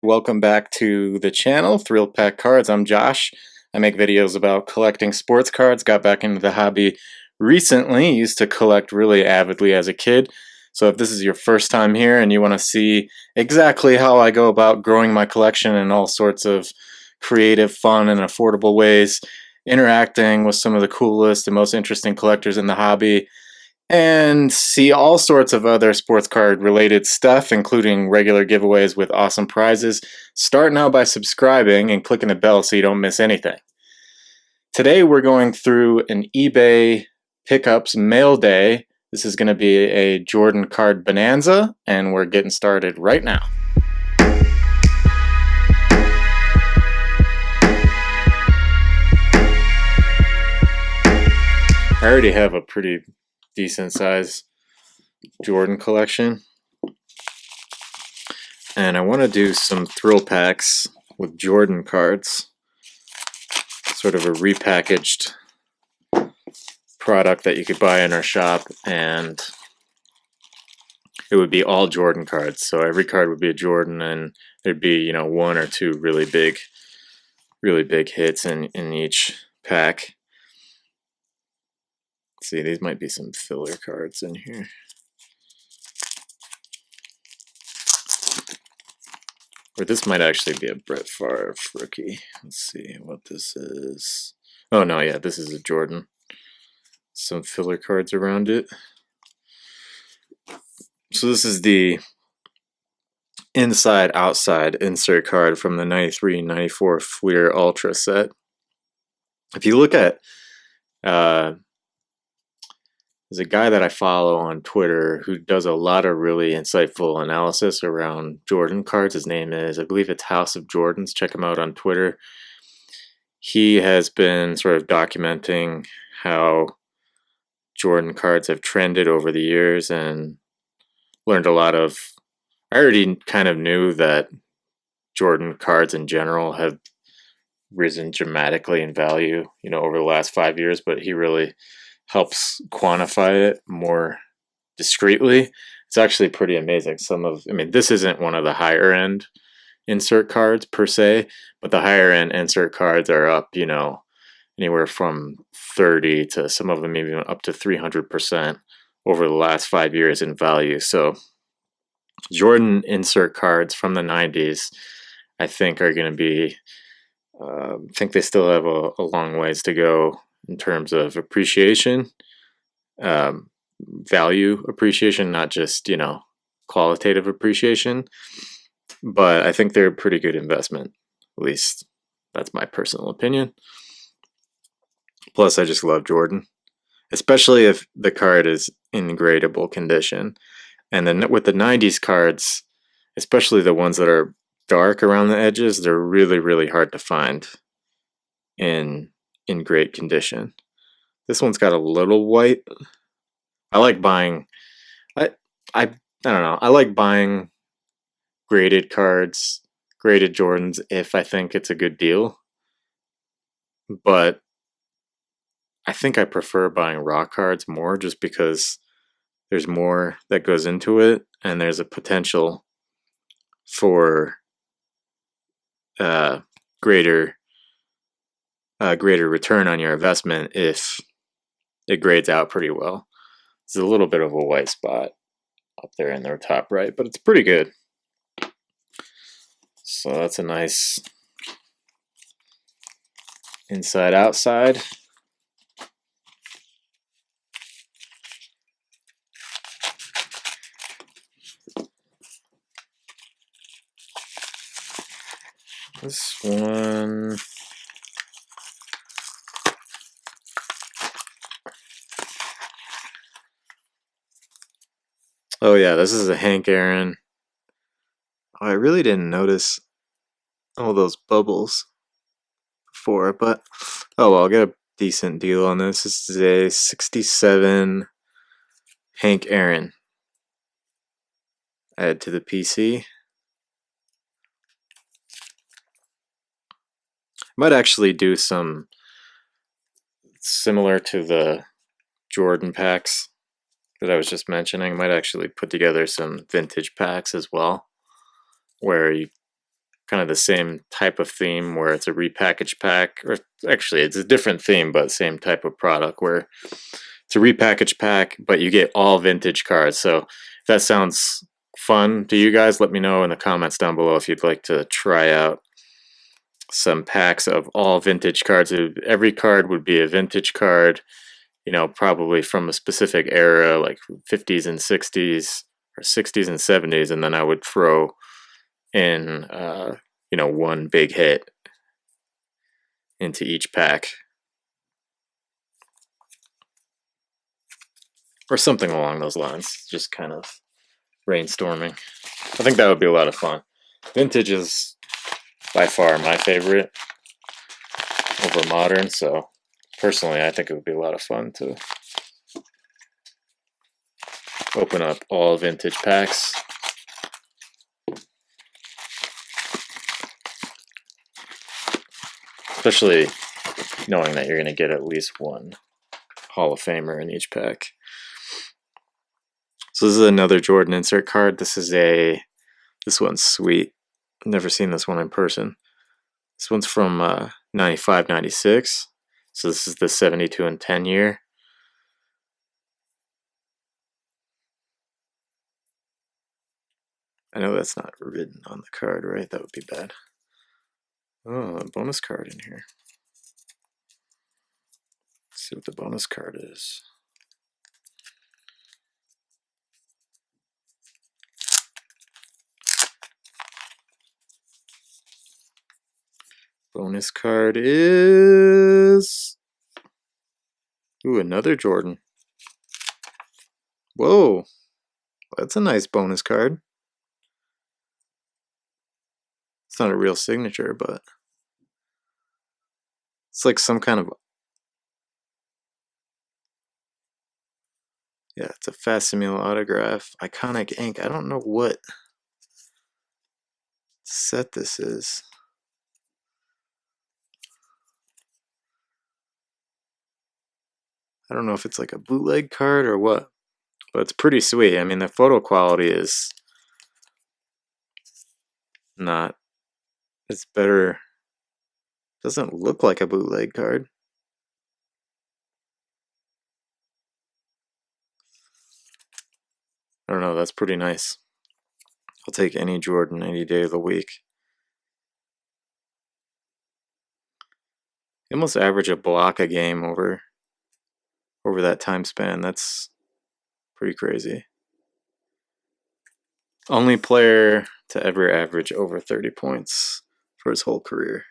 Welcome back to the channel, Thrillpack Cards. I'm Josh. I make videos about collecting sports cards. Got back into the hobby recently. Used to collect really avidly as a kid. So if this is your first time here and you want to see exactly how I go about growing my collection in all sorts of creative, fun, and affordable ways, interacting with some of the coolest and most interesting collectors in the hobby, and see all sorts of other sports card related stuff, including regular giveaways with awesome prizes, start now by subscribing and clicking the bell so you don't miss anything. Today we're going through an eBay pickups mail day. This is going to be a Jordan card bonanza, and we're getting started right now. I already have a pretty decent size Jordan collection, and I want to do some thrill packs with Jordan cards, sort of a repackaged product that you could buy in our shop, and it would be all Jordan cards. So every card would be a Jordan, and there'd be, you know, one or two really big hits in each pack. Let's see, these might be some filler cards in here. Or this might actually be a Brett Favre rookie. Let's see what this is. Oh no, yeah, this is a Jordan. Some filler cards around it. So this is the inside-outside insert card from the 93-94 Fleer Ultra set. If you look at, there's a guy that I follow on Twitter who does a lot of really insightful analysis around Jordan cards. His name is, I believe it's House of Jordans. Check him out on Twitter. He has been sort of documenting how Jordan cards have trended over the years, and learned a lot of, I already kind of knew that Jordan cards in general have risen dramatically in value, you know, over the last 5 years, but he really helps quantify it more discreetly. It's actually pretty amazing. This isn't one of the higher end insert cards per se, but the higher end insert cards are up, you know, anywhere from 30 to some of them even up to 300% over the last 5 years in value. So Jordan insert cards from the 90s, I think, are going to be, I think they still have a long ways to go in terms of appreciation, value appreciation, not just, you know, qualitative appreciation. But I think they're a pretty good investment. At least that's my personal opinion. Plus, I just love Jordan, especially if the card is in gradable condition. And then with the 90s cards, especially the ones that are dark around the edges, they're really hard to find in great condition. This one's got a little white. I like buying, I don't know, I like buying graded cards, graded Jordans, if I think it's a good deal. But I think I prefer buying raw cards more, just because there's more that goes into it, and there's a potential for greater return on your investment if it grades out pretty well. It's a little bit of a white spot up there in their top right, but it's pretty good. So that's a nice inside outside. This one, oh yeah, this is a Hank Aaron. Oh, I really didn't notice all those bubbles before, but oh well, I'll get a decent deal on this. This is a 67 Hank Aaron. Add to the PC. Might actually do some similar to the Jordan packs that I was just mentioning. Might actually put together some vintage packs as well, where you kind of the same type of theme where it's a repackaged pack, or actually it's a different theme but same type of product where it's a repackaged pack but you get all vintage cards. So if that sounds fun to you guys, let me know in the comments down below if you'd like to try out some packs of all vintage cards. Every card would be a vintage card, you know, probably from a specific era like 50s and 60s or 60s and 70s, and then I would throw in you know, one big hit into each pack or something along those lines, just kind of brainstorming. I think that would be a lot of fun. Vintage is by far my favorite over modern, so personally I think it would be a lot of fun to open up all vintage packs. Especially knowing that you're going to get at least one Hall of Famer in each pack. So this is another Jordan insert card. This one's sweet. I've never seen this one in person. This one's from 95, 96. So this is the 72 and 10 year. I know that's not written on the card, right? That would be bad. Oh, a bonus card in here. Let's see what the bonus card is. Bonus card is... Ooh, another Jordan. Whoa, that's a nice bonus card. It's not a real signature, but it's like some kind of... Yeah, it's a facsimile autograph. Iconic ink. I don't know what set this is. I don't know if it's like a bootleg card or what, but it's pretty sweet. I mean, the photo quality is not... It's better... Doesn't look like a bootleg card. I don't know, that's pretty nice. I'll take any Jordan any day of the week. You almost average a block a game over that time span. That's pretty crazy. Only player to ever average over 30 points for his whole career.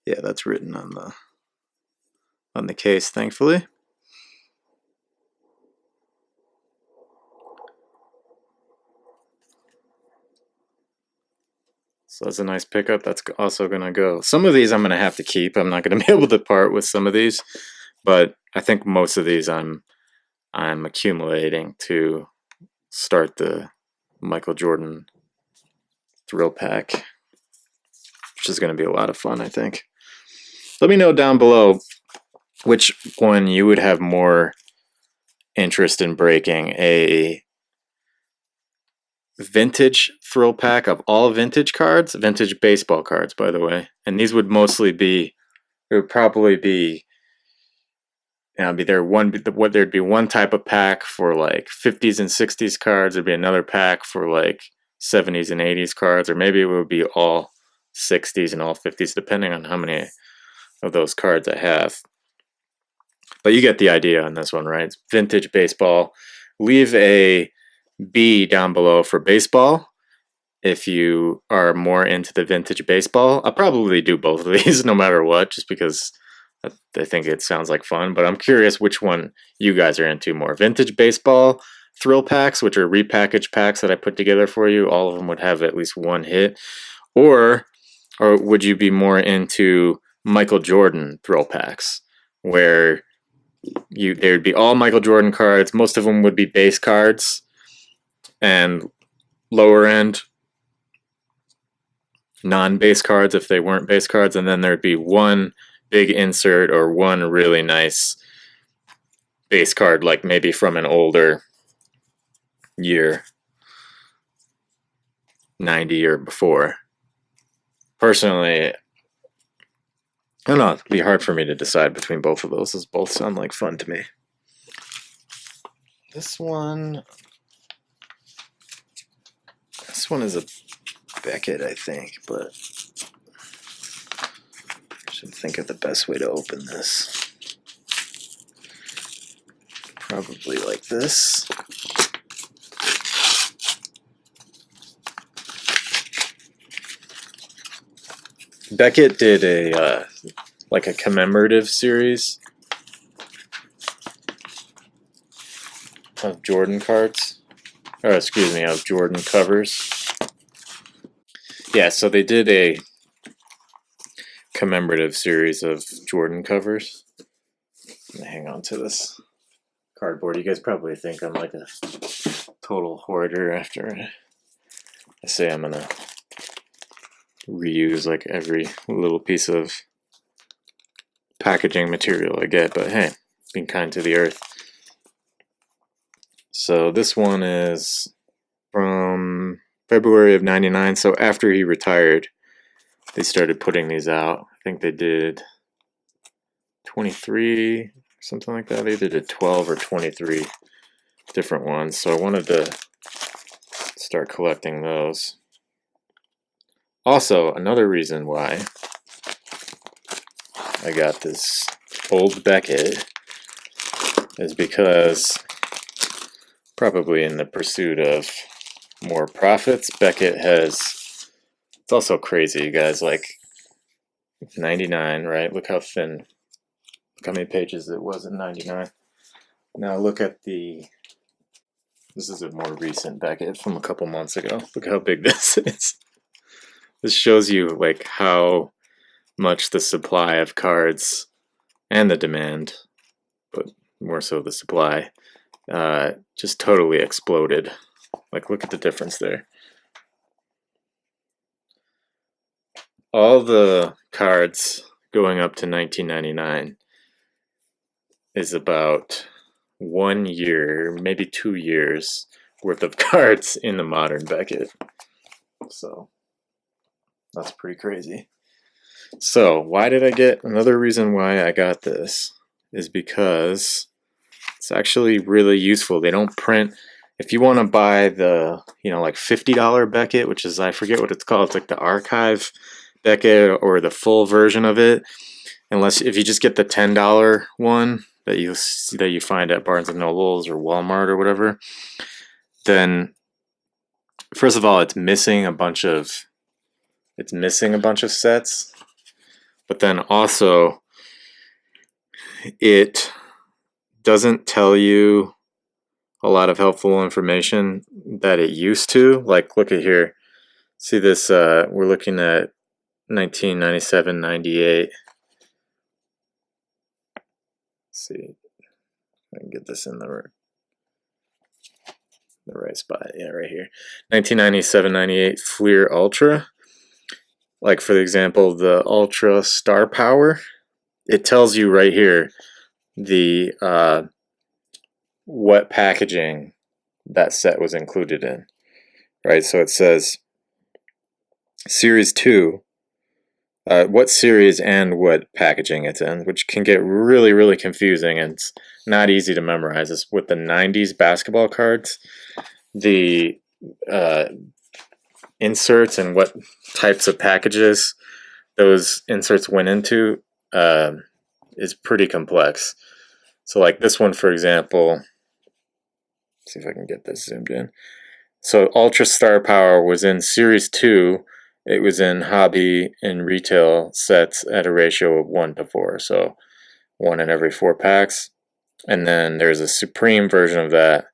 Yeah, that's written on the case, thankfully. So that's a nice pickup. That's also going to go. Some of these I'm going to have to keep. I'm not going to be able to part with some of these, but I think most of these I'm accumulating to start the Michael Jordan Thrillpack, which is going to be a lot of fun, I think. Let me know down below which one you would have more interest in breaking. A vintage thrill pack of all vintage cards, vintage baseball cards, by the way. And these would mostly be, it would probably be, you know, there'd be one type of pack for like 50s and 60s cards. There'd be another pack for like 70s and 80s cards, or maybe it would be all 60s and all 50s, depending on how many of those cards I have. But you get the idea on this one, right? It's vintage baseball. Leave a B down below for baseball if you are more into the vintage baseball. I'll probably do both of these no matter what, just because I think it sounds like fun. But I'm curious which one you guys are into more. Vintage baseball thrill packs, which are repackaged packs that I put together for you. All of them would have at least one hit. Or would you be more into Michael Jordan thrill packs, where there'd be all Michael Jordan cards. Most of them would be base cards, and lower end non-base cards if they weren't base cards, and then there'd be one big insert or one really nice base card, like maybe from an older year, 90 or before. Personally, I don't know, it'd be hard for me to decide between both of those, as both sound like fun to me. This one is a Beckett, I think, but I should think of the best way to open this. Probably like this. Beckett did a like a commemorative series of Jordan cards, or excuse me, of Jordan covers. Yeah, so they did a commemorative series of Jordan covers. I'm gonna hang on to this cardboard. You guys probably think I'm like a total hoarder after I say I'm gonna reuse like every little piece of packaging material I get, but hey, being kind to the earth. So this one is from February of '99. So after he retired, they started putting these out. I think they did 23, something like that. They either did 12 or 23 different ones. So I wanted to start collecting those. Also, another reason why I got this old Beckett is because, probably in the pursuit of more profits, Beckett has, it's also crazy, you guys, like 99, right? Look how thin, look how many pages it was in 99. Now look at this is a more recent Beckett from a couple months ago. Look how big this is. This shows you like how much the supply of cards and the demand, but more so the supply, just totally exploded. Like, look at the difference there. All the cards going up to 1999 is about 1 year, maybe 2 years worth of cards in the modern Beckett. So that's pretty crazy. So why did I get, another reason why I got this is because it's actually really useful. They don't print, if you want to buy the, like $50 Beckett, which is, I forget what it's called, it's like the archive Beckett or the full version of it, if you just get the $10 one that you find at Barnes and Nobles or Walmart or whatever, then first of all, it's missing a bunch of sets, but then also it doesn't tell you a lot of helpful information that it used to. Like, look at here. See this, we're looking at 1997, 98. Let's see if I can get this in the right spot. Yeah, right here. 1997, 98 Fleer Ultra. Like, for example, the Ultra Star Power. It tells you right here the what packaging that set was included in, right? So it says Series 2, what series and what packaging it's in, which can get really, really confusing, and it's not easy to memorize. It's with the 90s basketball cards, the inserts and what types of packages those inserts went into is pretty complex. So like this one, for example, see if I can get this zoomed in. So Ultra Star Power was in Series 2. It was in hobby and retail sets at a ratio of 1:4. So 1 in every 4 packs. And then there's a Supreme version of that,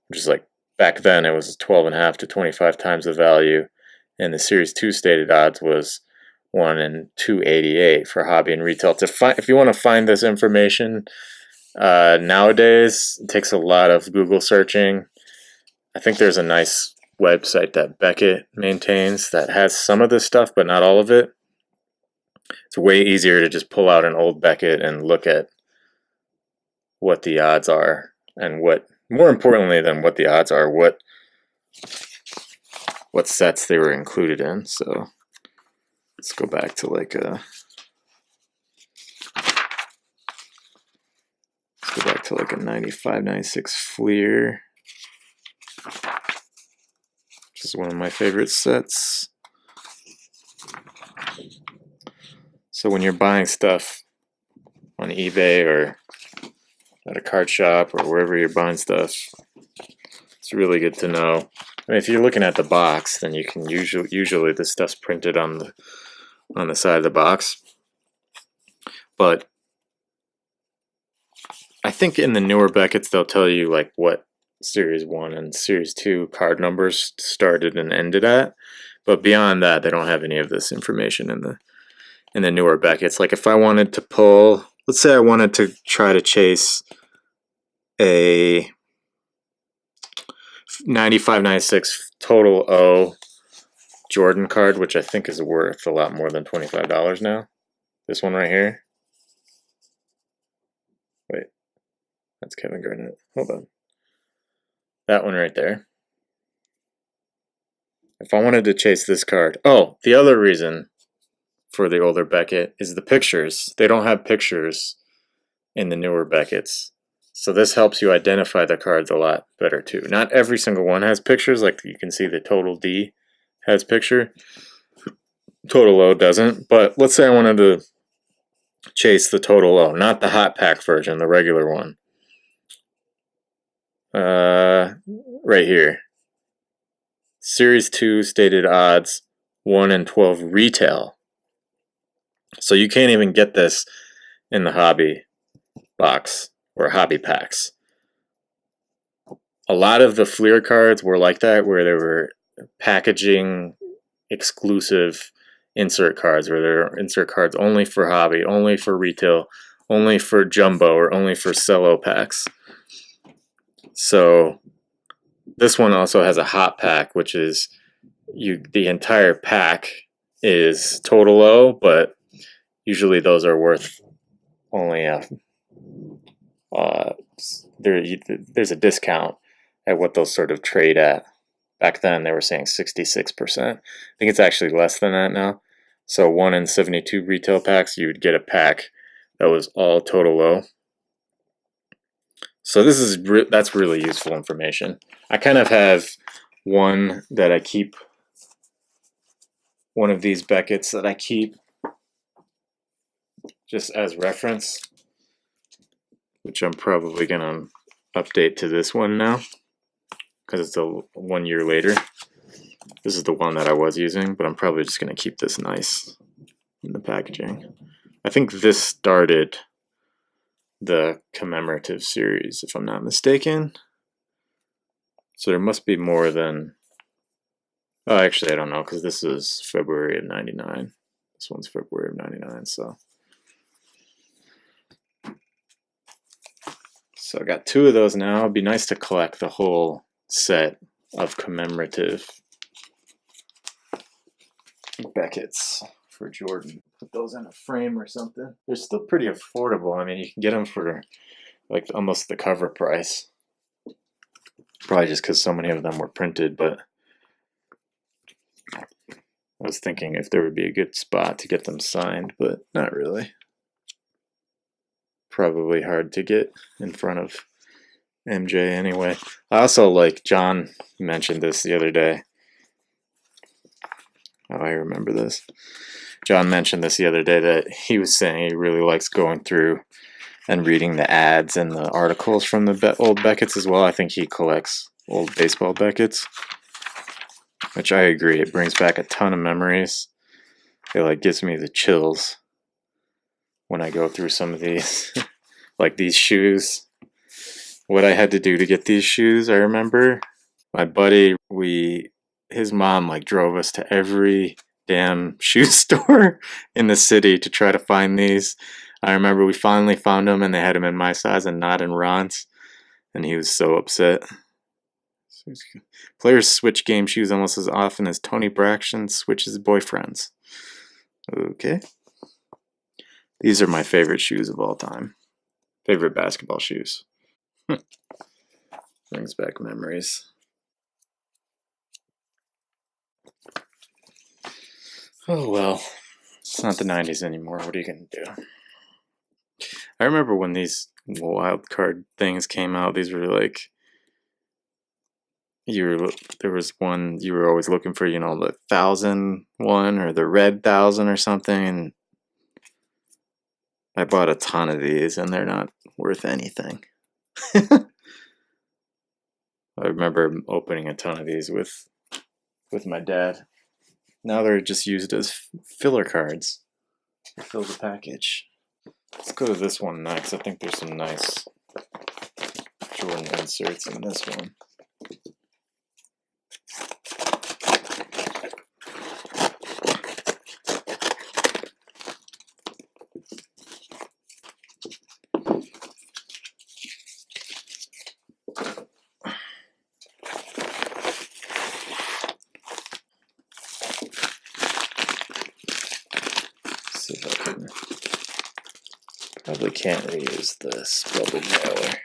which is like, back then it was 12.5 to 25 times the value. And the Series 2 stated odds was 1 in 288 for hobby and retail. If you want to find this information, nowadays, it takes a lot of Google searching. I think there's a nice website that Beckett maintains that has some of this stuff, but not all of it. It's way easier to just pull out an old Beckett and look at what the odds are, and what, more importantly than what the odds are, what sets they were included in. So Let's go back to like a 95, 96 Fleer, which is one of my favorite sets. So when you're buying stuff on eBay or at a card shop or wherever you're buying stuff, it's really good to know. I mean, if you're looking at the box, then you can usually this stuff's printed on the side of the box. But I think in the newer Beckett's they'll tell you like what Series 1 and Series 2 card numbers started and ended at. But beyond that, they don't have any of this information in the newer Beckett's. Like if I wanted to pull, let's say I wanted to try to chase a 95, 96 total O Jordan card, which I think is worth a lot more than $25 now. This one right here. Wait, that's Kevin Garnett. Hold on. That one right there. If I wanted to chase this card. Oh, the other reason for the older Beckett is the pictures. They don't have pictures in the newer Beckett's. So this helps you identify the cards a lot better too. Not every single one has pictures. Like you can see the Total D has picture. Total O doesn't. But let's say I wanted to chase the Total O, not the hot pack version, the regular one. Right here. Series 2 stated odds 1 in 12 retail. So you can't even get this in the hobby box or hobby packs. A lot of the Fleer cards were like that, where they were packaging exclusive insert cards, where they're insert cards only for hobby, only for retail, only for jumbo, or only for cello packs. So this one also has a hot pack, which is the entire pack is total low, but usually those are worth only there's a discount at what those sort of trade at. Back then they were saying 66%. I think it's actually less than that now. So 1 in 72 retail packs, you would get a pack that was all total low. So that's really useful information. I kind of have one that I keep, one of these Beckett's that I keep just as reference, which I'm probably going to update to this one now because it's 1 year later. This is the one that I was using, but I'm probably just going to keep this nice in the packaging. I think this started the commemorative series, if I'm not mistaken. So there must be more than... Oh, actually, I don't know, because this is February of 99. This one's February of 99, so... So I got 2 of those now. It'd be nice to collect the whole set of commemorative Beckett's for Jordan. Put those in a frame or something. They're still pretty affordable. I mean, you can get them for like almost the cover price. Probably just because so many of them were printed, but I was thinking if there would be a good spot to get them signed, but not really. Probably hard to get in front of MJ anyway. I also like, John mentioned this the other day. Oh, I remember this. John mentioned this the other day, that he was saying he really likes going through and reading the ads and the articles from the old Beckett's as well. I think he collects old baseball Beckett's, which I agree. It brings back a ton of memories. It like gives me the chills when I go through some of these. Like these shoes. What I had to do to get these shoes, I remember. My buddy, his mom like drove us to every damn shoe store in the city to try to find these. I remember we finally found them, and they had them in my size and not in Ron's, and he was so upset. Players switch game shoes almost as often as Tony Braxton switches boyfriends. Okay. These are my favorite shoes of all time. Favorite basketball shoes. Brings back memories. Oh well. It's not the 90s anymore. What are you going to do? I remember when these wild card things came out, these were like, there was one you were always looking for, you know, the 1,000 one or the red 1,000 or something, and I bought a ton of these and they're not worth anything. I remember opening a ton of these with my dad. Now they're just used as filler cards to fill the package. Let's go to this one next. I think there's some nice Jordan inserts in this one. See if I can. Probably can't reuse this bubble mailer.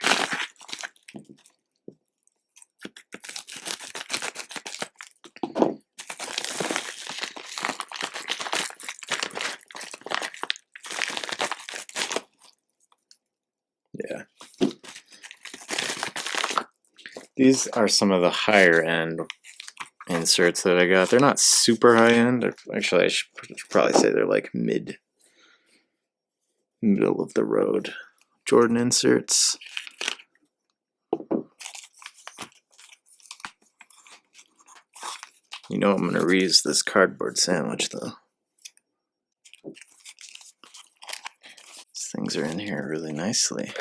Yeah. These are some of the higher end inserts that I got. They're not super high end. Actually, I should probably say they're like middle of the road Jordan inserts. You know I'm going to reuse this cardboard sandwich though. These things are in here really nicely.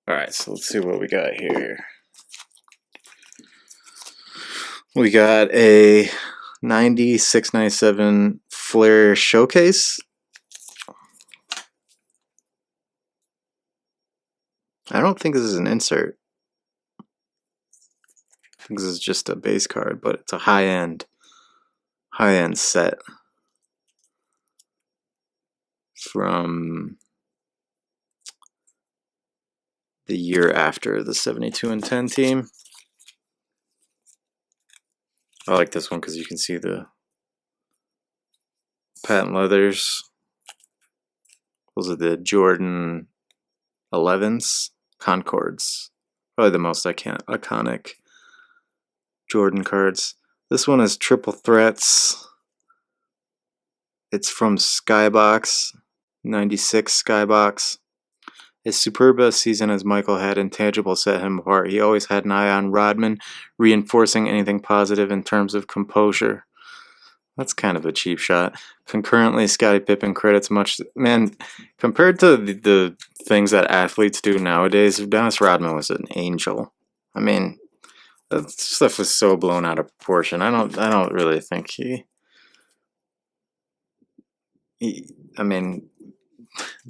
Alright, so let's see what we got here. We got a 96-97 Flair Showcase. I don't think this is an insert. I think this is just a base card, but it's a high-end set from the year after the 72 and 10 team. I like this one because you can see the patent leathers. Those are the Jordan 11s, Concords. Probably the most iconic Jordan cards. This one is Triple Threats. It's from Skybox, 96 Skybox. His superb season as Michael had intangible set him apart. He always had an eye on Rodman, reinforcing anything positive in terms of composure. That's kind of a cheap shot. Concurrently, Scottie Pippen credits much... Man, compared to the things that athletes do nowadays, Dennis Rodman was an angel. I mean, that stuff was so blown out of proportion. I don't really think he I mean,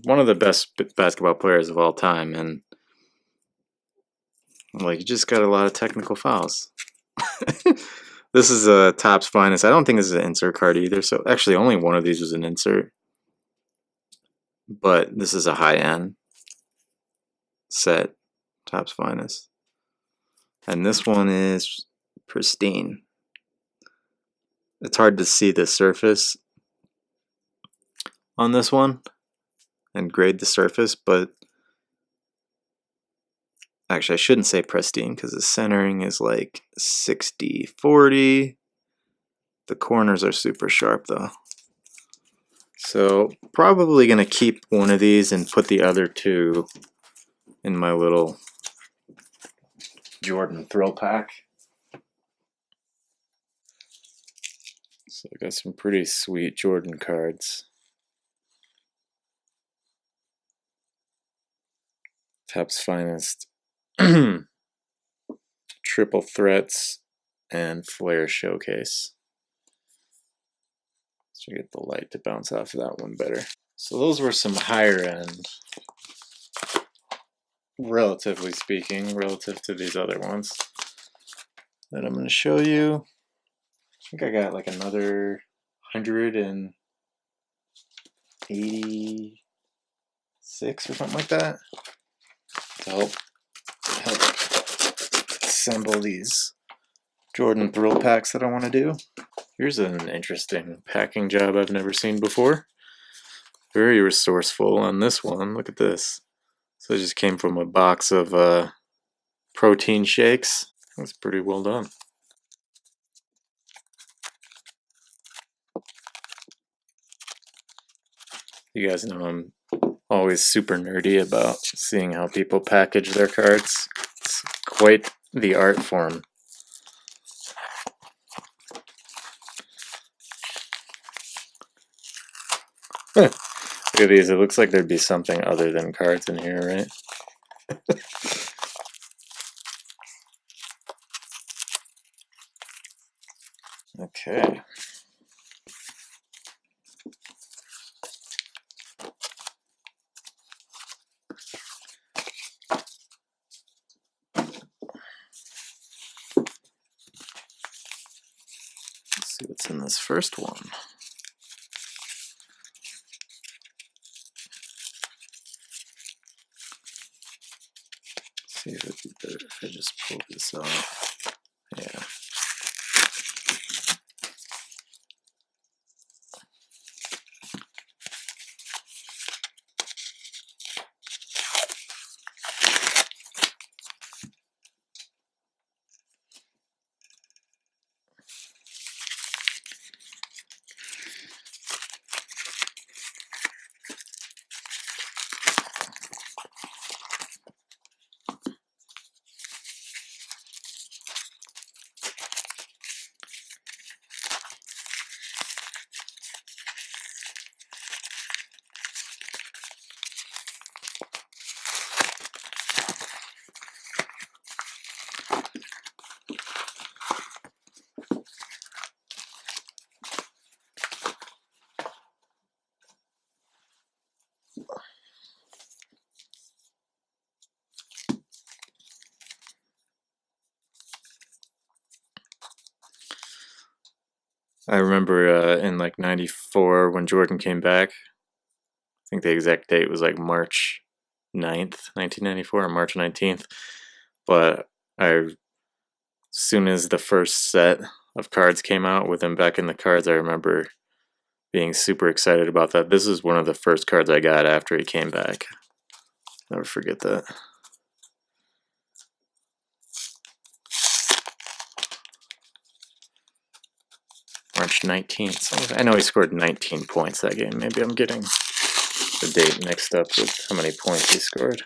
one of the best basketball players of all time, and like, you just got a lot of technical fouls. This is a Topps Finest. I don't think this is an insert card either, so actually only one of these was an insert. But this is a high-end set, Topps Finest. And this one is pristine. It's hard to see the surface on this one and grade the surface, but actually I shouldn't say pristine because the centering is like 60-40. The corners are super sharp though. So probably going to keep one of these and put the other two in my little Jordan Thrillpack. So I got some pretty sweet Jordan cards. Topps Finest, Triple Threats, and Flair Showcase. So get the light to bounce off of that one better. So those were some higher end, relatively speaking, relative to these other ones that I'm going to show you. think I got like another 186 or something like that to help assemble these Jordan Thrillpacks that I want to do. Here's an interesting packing job I've never seen before. Very resourceful on this one. Look at this. So it just came from a box of protein shakes. That's pretty well done. You guys know I'm always super nerdy about seeing how people package their cards. It's quite the art form. Look at these. It looks like there'd be something other than cards in here, right? Okay. Let's see what's in this first one. See if it'd be better if I just pull this off. Yeah. I remember in like 94 when Jordan came back. I think the exact date was like March 9th, 1994, or March 19th. But as soon as the first set of cards came out with him back in the cards, I remember being super excited about that. This is one of the first cards I got after he came back. Never forget that. March 19th. So I know he scored 19 points that game. Maybe I'm getting the date mixed up with how many points he scored.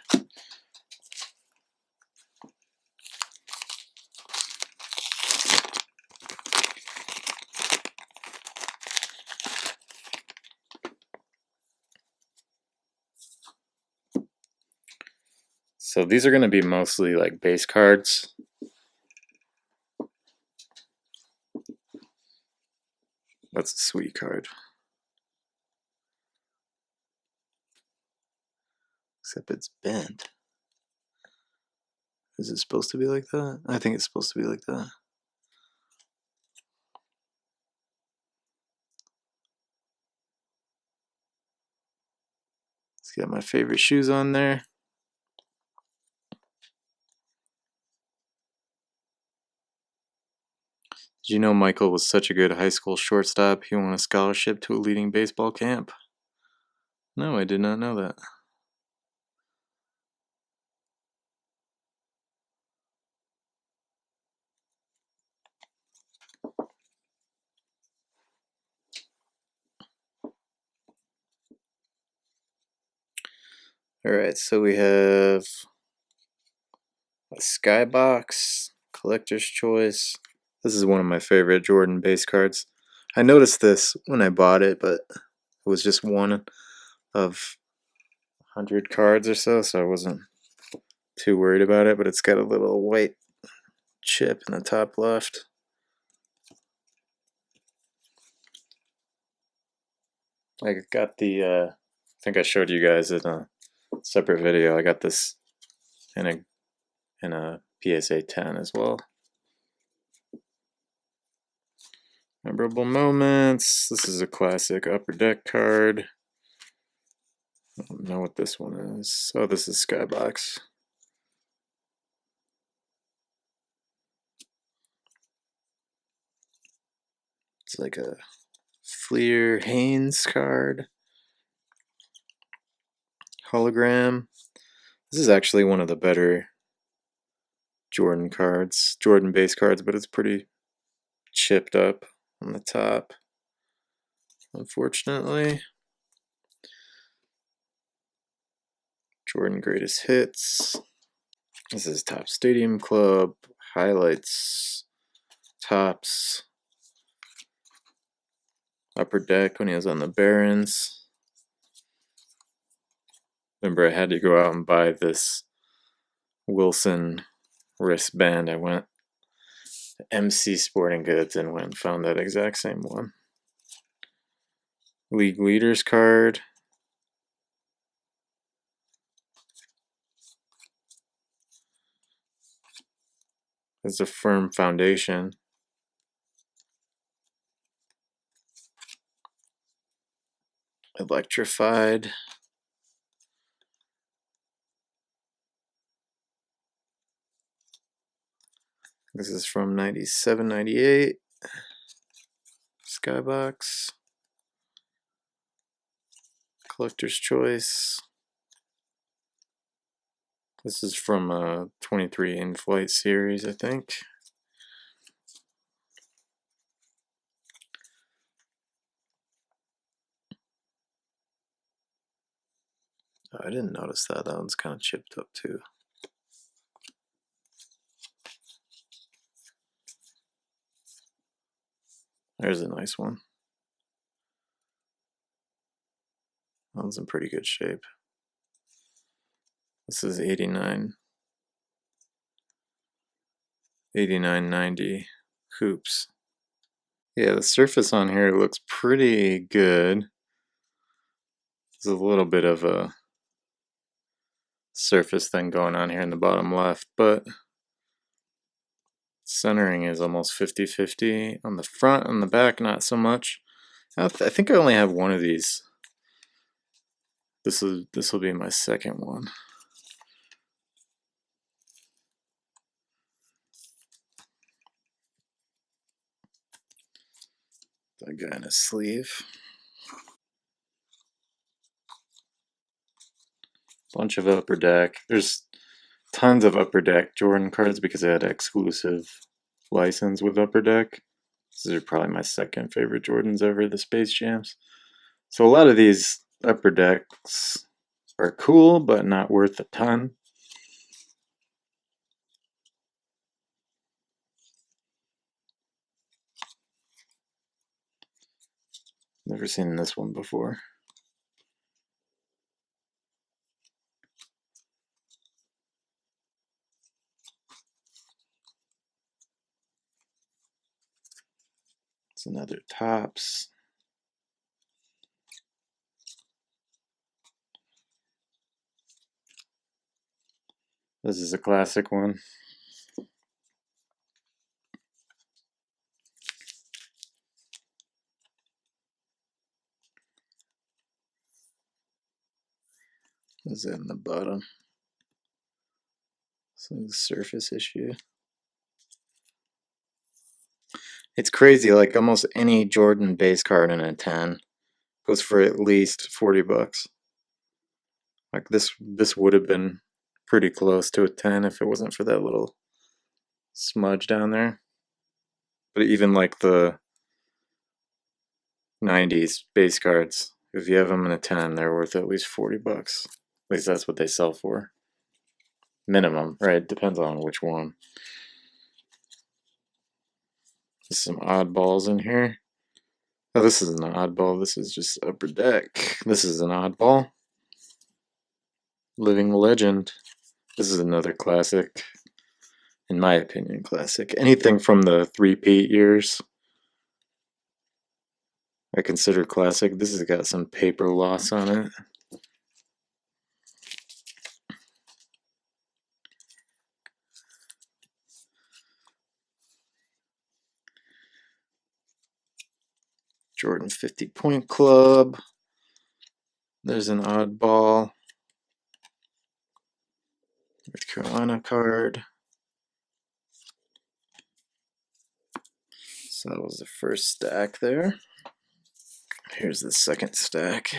So these are going to be mostly like base cards. That's a sweet card. Except it's bent. Is it supposed to be like that? I think it's supposed to be like that. It's got my favorite shoes on there. Did you know Michael was such a good high school shortstop, he won a scholarship to a leading baseball camp? No, I did not know that. Alright, so we have a Skybox, Collector's Choice. This is one of my favorite Jordan base cards. I noticed this when I bought it, but it was just one of 100 cards or so I wasn't too worried about it, but it's got a little white chip in the top left. I got the, I think I showed you guys in a separate video, I got this in a PSA 10 as well. Memorable moments. This is a classic Upper Deck card. I don't know what this one is. Oh, this is Skybox. It's like a Fleer Haynes card. Hologram. This is actually one of the better Jordan cards, Jordan base cards, but it's pretty chipped up on the top, unfortunately. Jordan Greatest Hits. This is Top Stadium Club, highlights, tops, Upper Deck when he was on the Barons. Remember, I had to go out and buy this Wilson wristband. I went to MC Sporting Goods and went and found that exact same one. League Leaders card. It's a firm foundation. Electrified. This is from 97, 98. Skybox. Collector's Choice. This is from a 23 in-flight series, I think. Oh, I didn't notice that. That one's kind of chipped up too. There's a nice one. That one's in pretty good shape. This is 89. 8990 hoops. Yeah, the surface on here looks pretty good. There's a little bit of a surface thing going on here in the bottom left, but centering is almost 50-50. On the front, on the back, not so much. I think I only have one of these. This will be my second one. That guy in his sleeve. Bunch of Upper Deck. There's tons of Upper Deck Jordan cards because I had exclusive license with Upper Deck. These are probably my second favorite Jordans ever, the Space Jams. So a lot of these Upper Decks are cool, but not worth a ton. Never seen this one before. It's another Tops. This is a classic one. Is it in the bottom? So the surface issue. It's crazy, like almost any Jordan base card in a 10 goes for at least 40 bucks. Like this would have been pretty close to a 10 if it wasn't for that little smudge down there. But even like the 90s base cards, if you have them in a 10, they're worth at least 40 bucks. At least that's what they sell for. Minimum, right? Depends on which one. There's some oddballs in here. Oh, this is an oddball. This is just Upper Deck. This is an oddball. Living Legend. This is another classic. In my opinion, classic. Anything from the three-peat years, I consider classic. This has got some paper loss on it. Jordan 50-point club. There's an oddball. North Carolina card. So that was the first stack there. Here's the second stack.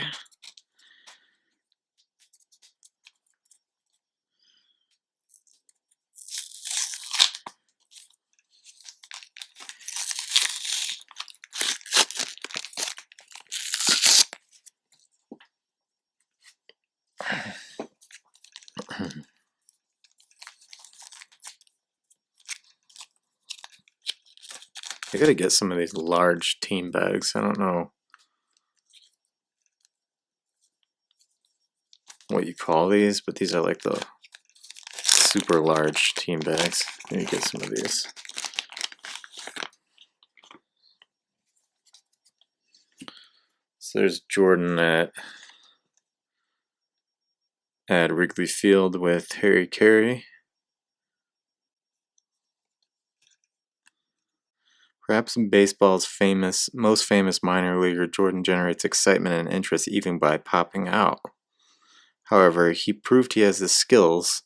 I gotta get some of these large team bags. I don't know what you call these, but these are like the super large team bags. I need to get some of these. So there's Jordan at Wrigley Field with Harry Carey. Perhaps baseball's most famous minor leaguer, Jordan generates excitement and interest even by popping out. However, he proved he has the skills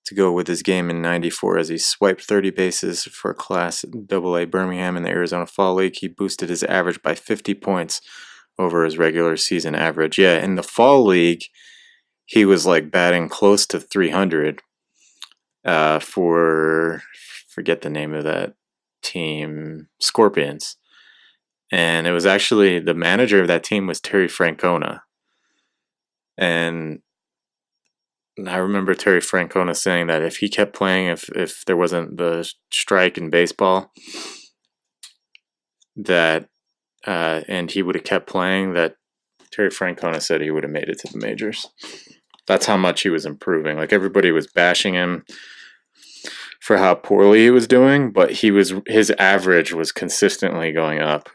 to go with his game in '94 as he swiped 30 bases for Class AA Birmingham in the Arizona Fall League. He boosted his average by 50 points over his regular season average. Yeah, in the Fall League, he was like batting close to 300 forget the name of that team, Scorpions. And it was actually the manager of that team was Terry Francona. And I remember Terry Francona saying that if he kept playing, if there wasn't the strike in baseball, that and he would have kept playing, that Terry Francona said he would have made it to the majors. That's how much he was improving. Like, everybody was bashing him for how poorly he was doing, but his average was consistently going up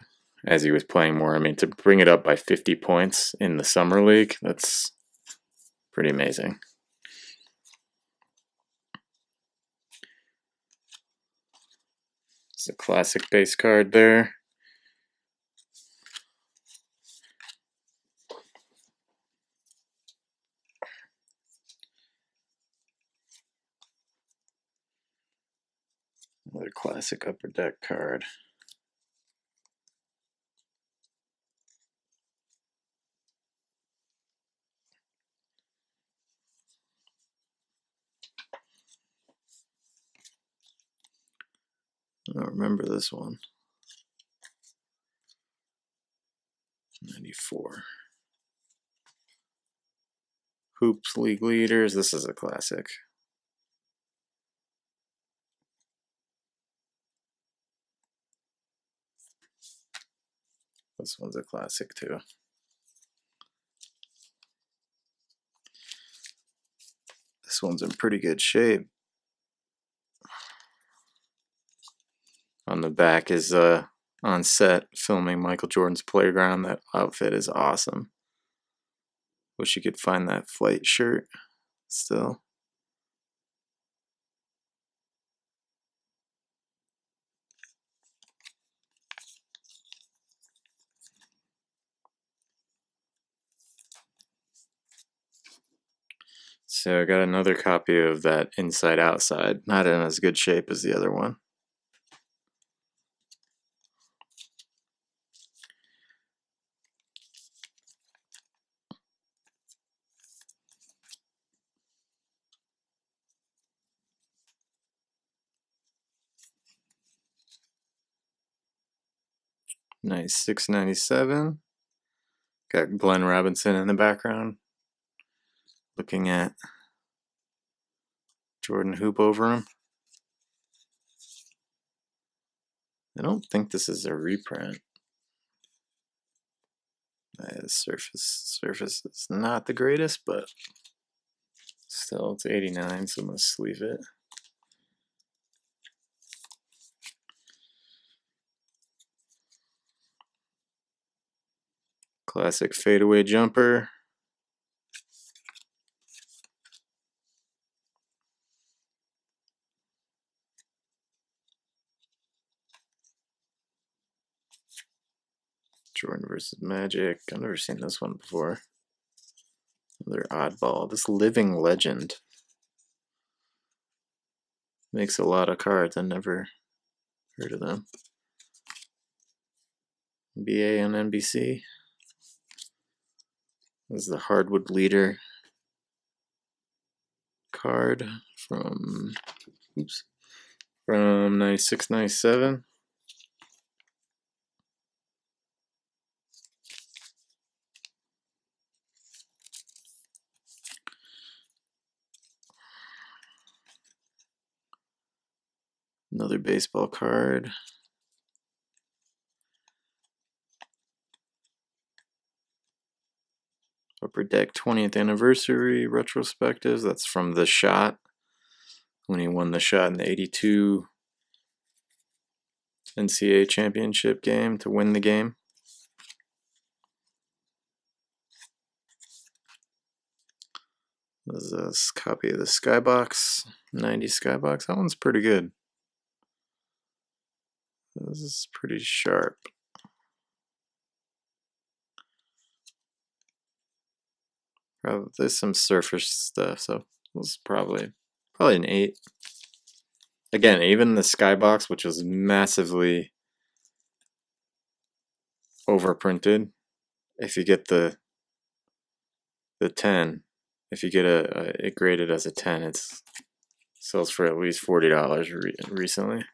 as he was playing more. I mean, to bring it up by 50 points in the summer league, that's pretty amazing. It's a classic base card there. Another classic upper deck card. I don't remember this one. 94. Hoops League Leaders. This is a classic. This one's a classic too. This one's in pretty good shape. On the back is on set filming Michael Jordan's Playground. That outfit is awesome. Wish you could find that flight shirt still. So I got another copy of that Inside Outside. Not in as good shape as the other one. Nice 697. Got Glenn Robinson in the background, looking at Jordan hoop over him. I don't think this is a reprint. The surface is not the greatest, but still, it's 89, so I'm gonna sleeve it. Classic fadeaway jumper. Jordan versus Magic. I've never seen this one before. Another oddball. This Living Legend makes a lot of cards. I never heard of them. BA on NBC. This is the Hardwood Leader card from 96, 97. Another baseball card. Upper Deck 20th Anniversary Retrospectives. That's from The Shot, when he won The Shot in the 82 NCAA championship game to win the game. This is a copy of the Skybox, 90 Skybox. That one's pretty good. This is pretty sharp. Probably there's some surface stuff, so this is probably an 8. Again, even the Skybox, which was massively overprinted, if you get the 10, if you get it graded as a 10, it sells for at least $40 recently.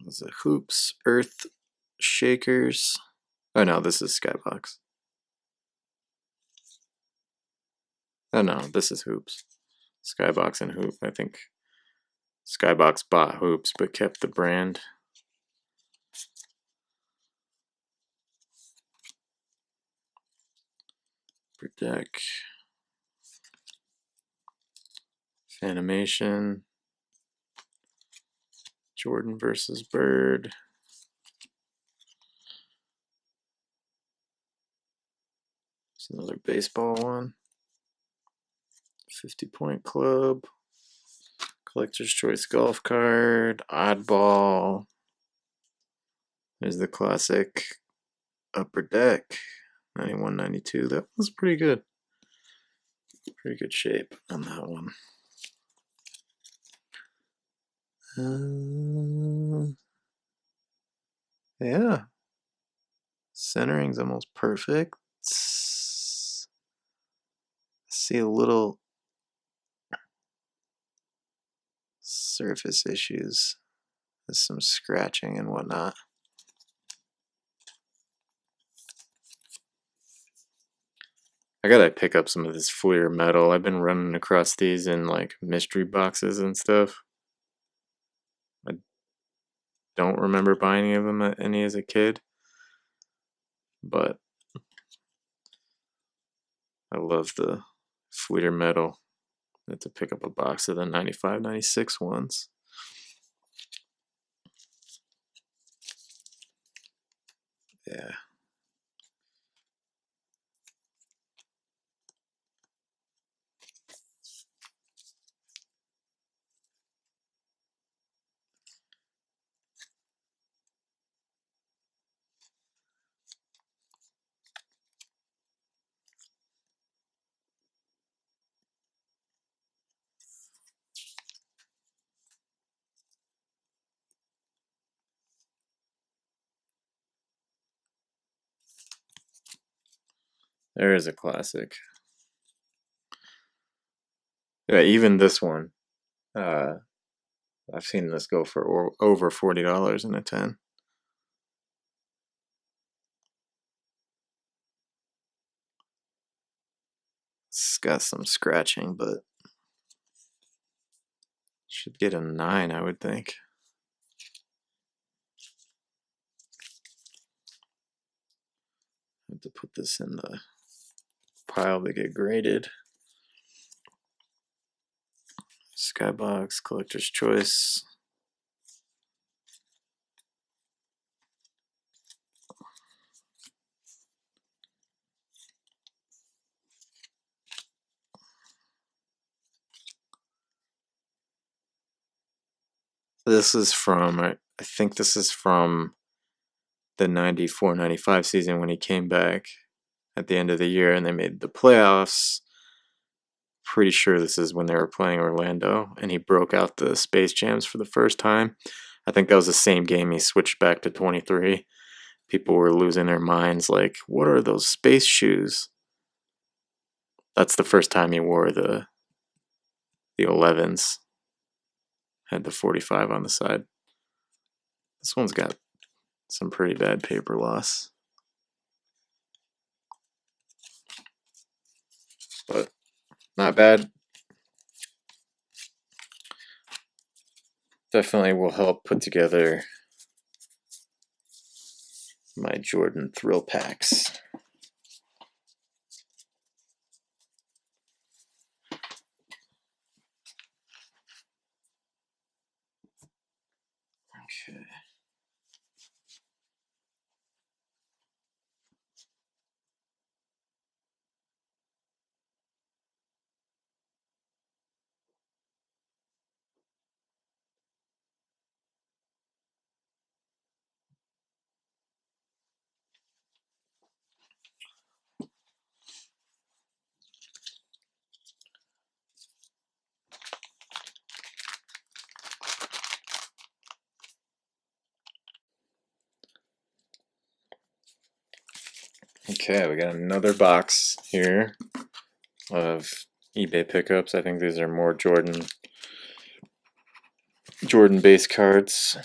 There's a Hoops, Earth Shakers. Oh no, this is Skybox. Oh no, this is Hoops. Skybox and Hoop. I think Skybox bought Hoops but kept the brand. Upper Deck. Animation. Jordan versus Bird. It's another baseball one. 50-point club. Collector's Choice golf card. Oddball. There's the classic Upper Deck. 91, 92. That was pretty good. Pretty good shape on that one. Yeah. Centering's almost perfect. See a little surface issues. There's some scratching and whatnot. I gotta pick up some of this Fleer metal. I've been running across these in like mystery boxes and stuff. I don't remember buying any of them as a kid, but I love the Fleer metal. I had to pick up a box of the 95, 96 ones. Yeah. There is a classic. Yeah, even this one. I've seen this go for over $40 in a 10. It's got some scratching, but should get a 9, I would think. I have to put this in the pile to get graded. Skybox, Collector's Choice. This is from, I think this is from the 94-95 season when he came back at the end of the year and they made the playoffs. Pretty sure this is when they were playing Orlando and he broke out the Space Jams for the first time. I think that was the same game he switched back to 23. People were losing their minds like, what are those space shoes? That's the first time he wore the 11s. Had the 45 on the side. This one's got some pretty bad paper loss. But not bad. Definitely will help put together my Jordan Thrill Packs. Okay. Okay, we got another box here of eBay pickups. I think these are more Jordan base cards.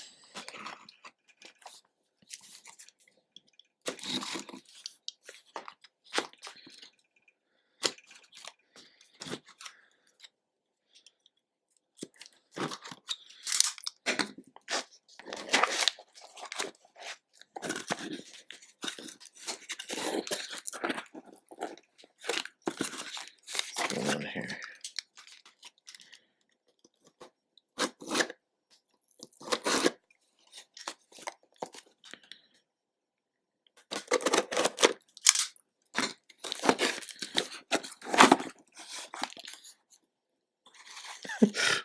What's going on here?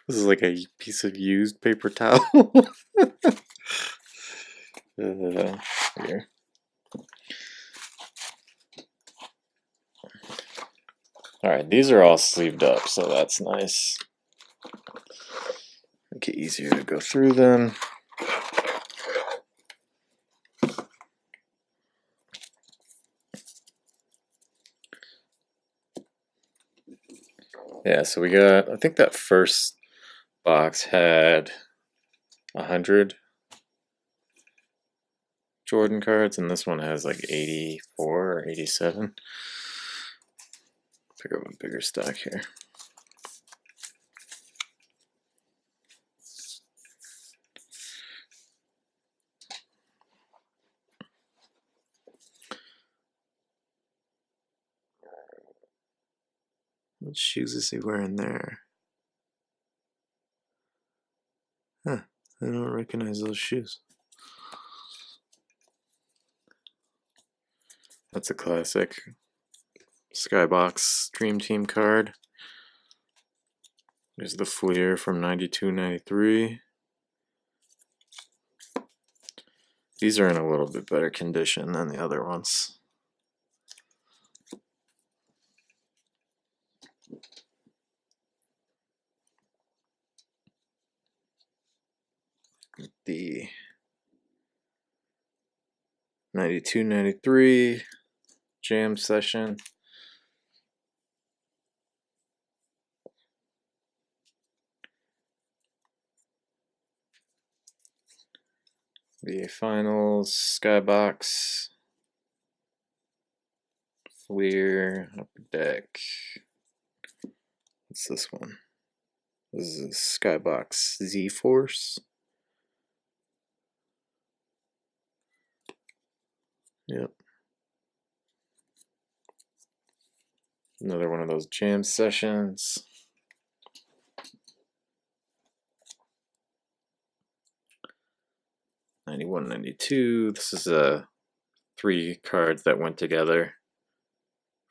This is like a piece of used paper towel. Here. Alright, these are all sleeved up, so that's nice. Make it easier to go through them. Yeah, so we got, I think that first box had 100 Jordan cards, and this one has like 84 or 87. Pick up a bigger stock here. What shoes is he wearing there? Huh, I don't recognize those shoes. That's a classic Skybox Dream Team card. There's the Fleer from 92-93. These are in a little bit better condition than the other ones. The 92-93 Jam Session. The Finals Skybox. Fleer Upper Deck. What's this one? This is Skybox Z-Force. Yep. Another one of those jam sessions. '91-92. This is 3 cards that went together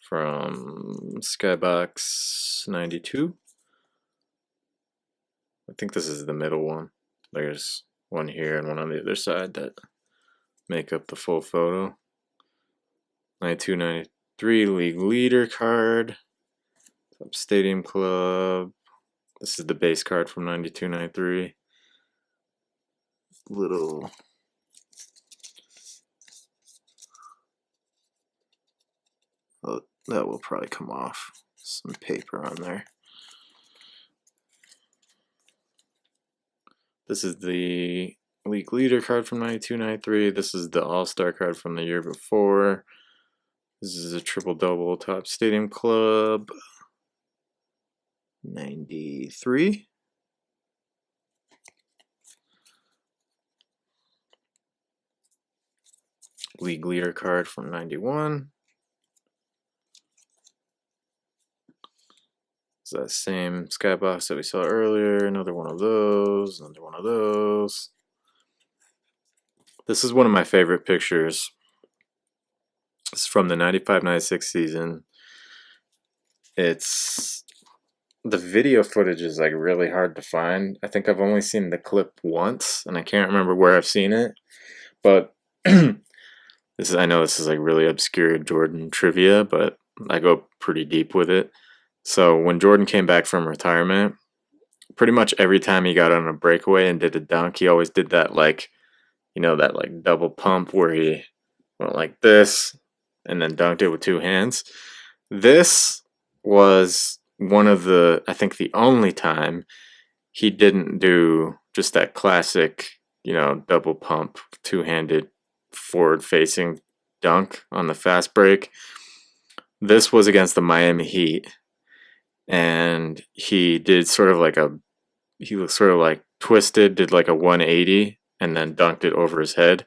from Skybox 92. I think this is the middle one. There's one here and one on the other side that make up the full photo. 92-93 league leader card. Stadium Club. This is the base card from 92-93. Little oh, that will probably come off. Some paper on there. This is the league leader card from 92-93. This is the all-star card from the year before. This is a triple-double top Stadium Club. 93. League leader card from 91. It's that same skybox that we saw earlier. Another one of those. Another one of those. This is one of my favorite pictures. It's from the 95-96 season. It's the video footage is like really hard to find. I think I've only seen the clip once, and I can't remember where I've seen it. But I know this is like really obscure Jordan trivia, but I go pretty deep with it. So when Jordan came back from retirement, pretty much every time he got on a breakaway and did a dunk, he always did that like, you know, that like double pump where he went like this and then dunked it with two hands. This was one of the, I think the only time he didn't do just that classic, you know, double pump, two-handed forward-facing dunk on the fast break. This was against the Miami Heat, and he did sort of like he was sort of like twisted, did like a 180, and then dunked it over his head,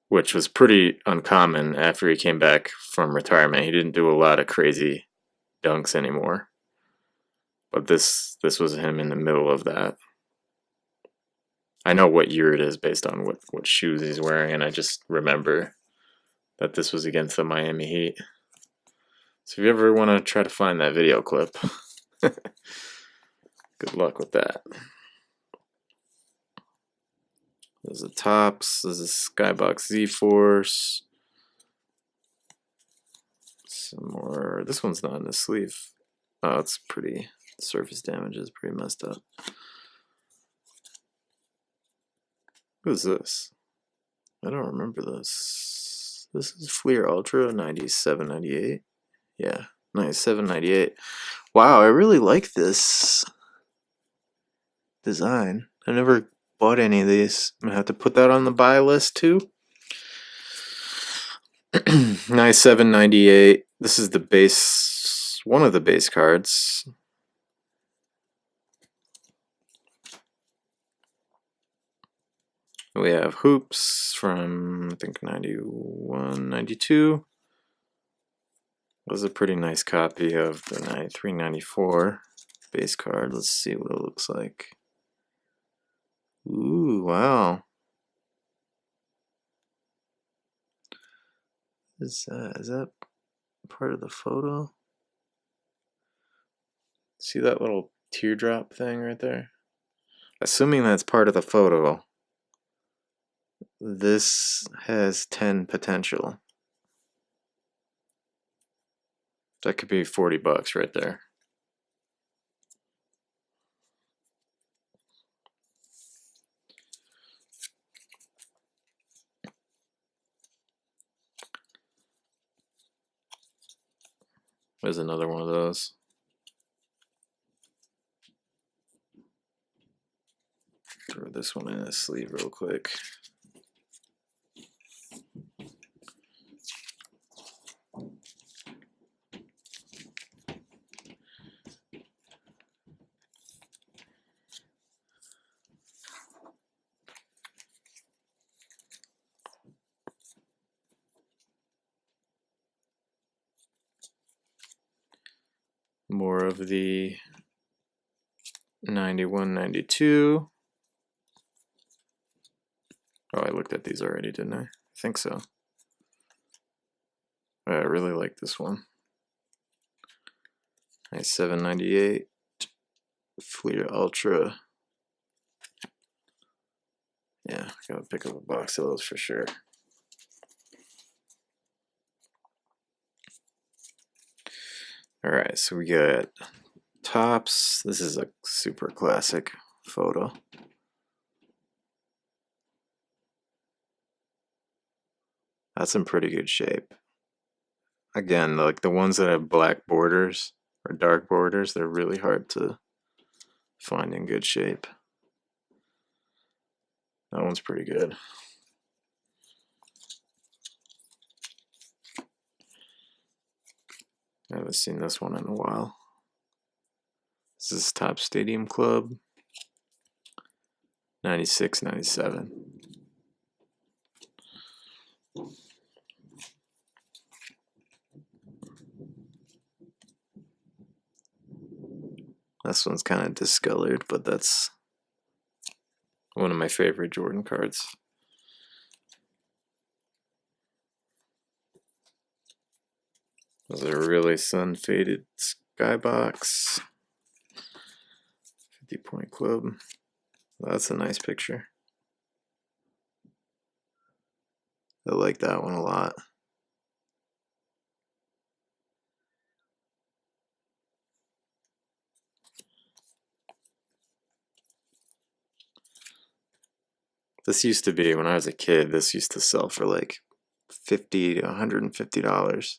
which was pretty uncommon after he came back from retirement. He didn't do a lot of crazy dunks anymore. But this was him in the middle of that. I know what year it is based on what shoes he's wearing, and I just remember that this was against the Miami Heat. So if you ever want to try to find that video clip, good luck with that. There's the tops. There's a Skybox Z-Force. Some more. This one's not in the sleeve. Oh, it's pretty. Surface damage is pretty messed up. What is this? I don't remember this. This is Fleer Ultra 97-98. Yeah, 97-98. Wow, I really like this design. I never bought any of these. I'm gonna have to put that on the buy list too. 97-98. This is the base, one of the base cards. We have hoops from, I think, 91, 92. Was a pretty nice copy of the 93, 94 base card. Let's see what it looks like. Ooh, wow. Is that part of the photo? See that little teardrop thing right there? Assuming that's part of the photo, this has 10 potential. That could be $40 right there. There's another one of those. Throw this one in a sleeve real quick. More of the 91, 92. Oh, I looked at these already, didn't I? I think so. I really like this one. 97-98 Fleer Ultra. Yeah, gotta pick up a box of those for sure. Alright, so we got Topps. This is a super classic photo. That's in pretty good shape. Again, like the ones that have black borders or dark borders, they're really hard to find in good shape. That one's pretty good. I haven't seen this one in a while. This is Topps Stadium Club, 96, 97. This one's kind of discolored, but that's one of my favorite Jordan cards. This is a really sun-faded skybox. 50-point club. That's a nice picture. I like that one a lot. This used to be, when I was a kid, this used to sell for like $50 to $150.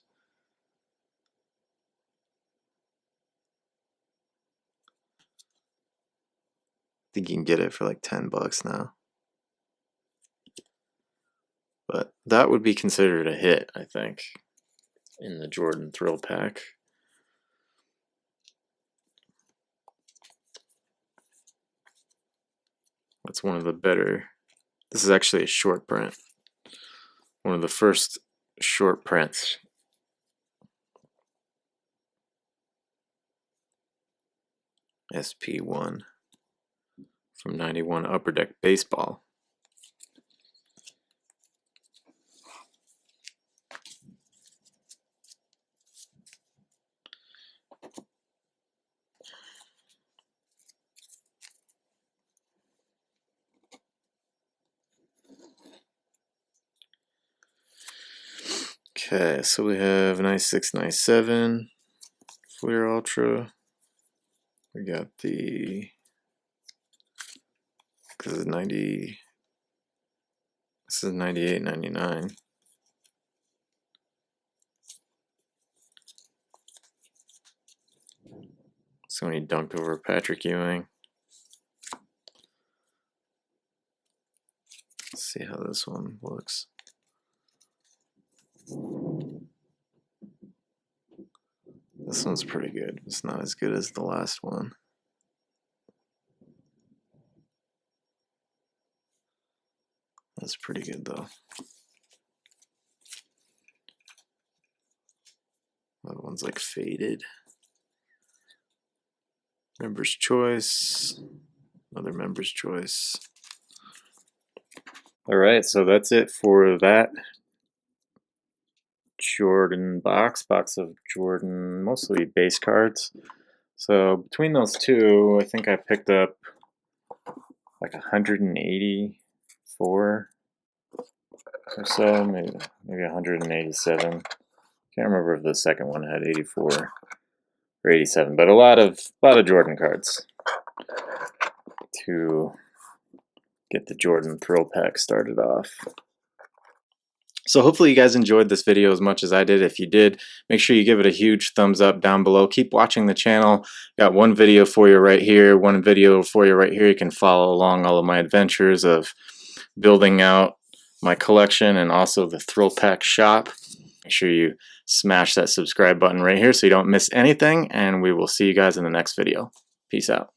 I think you can get it for like $10 now. But that would be considered a hit, I think, in the Jordan Thrillpack. That's one of the better. This is actually a short print. One of the first short prints. SP1 from 91 Upper Deck Baseball. Okay, so we have 96, 97 Fleer Ultra. We got the, this is 90, this is 98, 99. So when he dunked over Patrick Ewing. Let's see how this one looks. This one's pretty good. It's not as good as the last one. That's pretty good though. That one's like faded. Member's choice. Another member's choice. Alright, so that's it for that Jordan box of Jordan, mostly base cards. So between those two, I think I picked up like 184 or so, maybe 187. Can't remember if the second one had 84 or 87, but a lot of Jordan cards to get the Jordan Thrillpack started off. So hopefully you guys enjoyed this video as much as I did. If you did, make sure you give it a huge thumbs up down below. Keep watching the channel. Got one video for you right here, one video for you right here. You can follow along all of my adventures of building out my collection and also the Thrillpack shop. Make sure you smash that subscribe button right here so you don't miss anything, and we will see you guys in the next video. Peace out.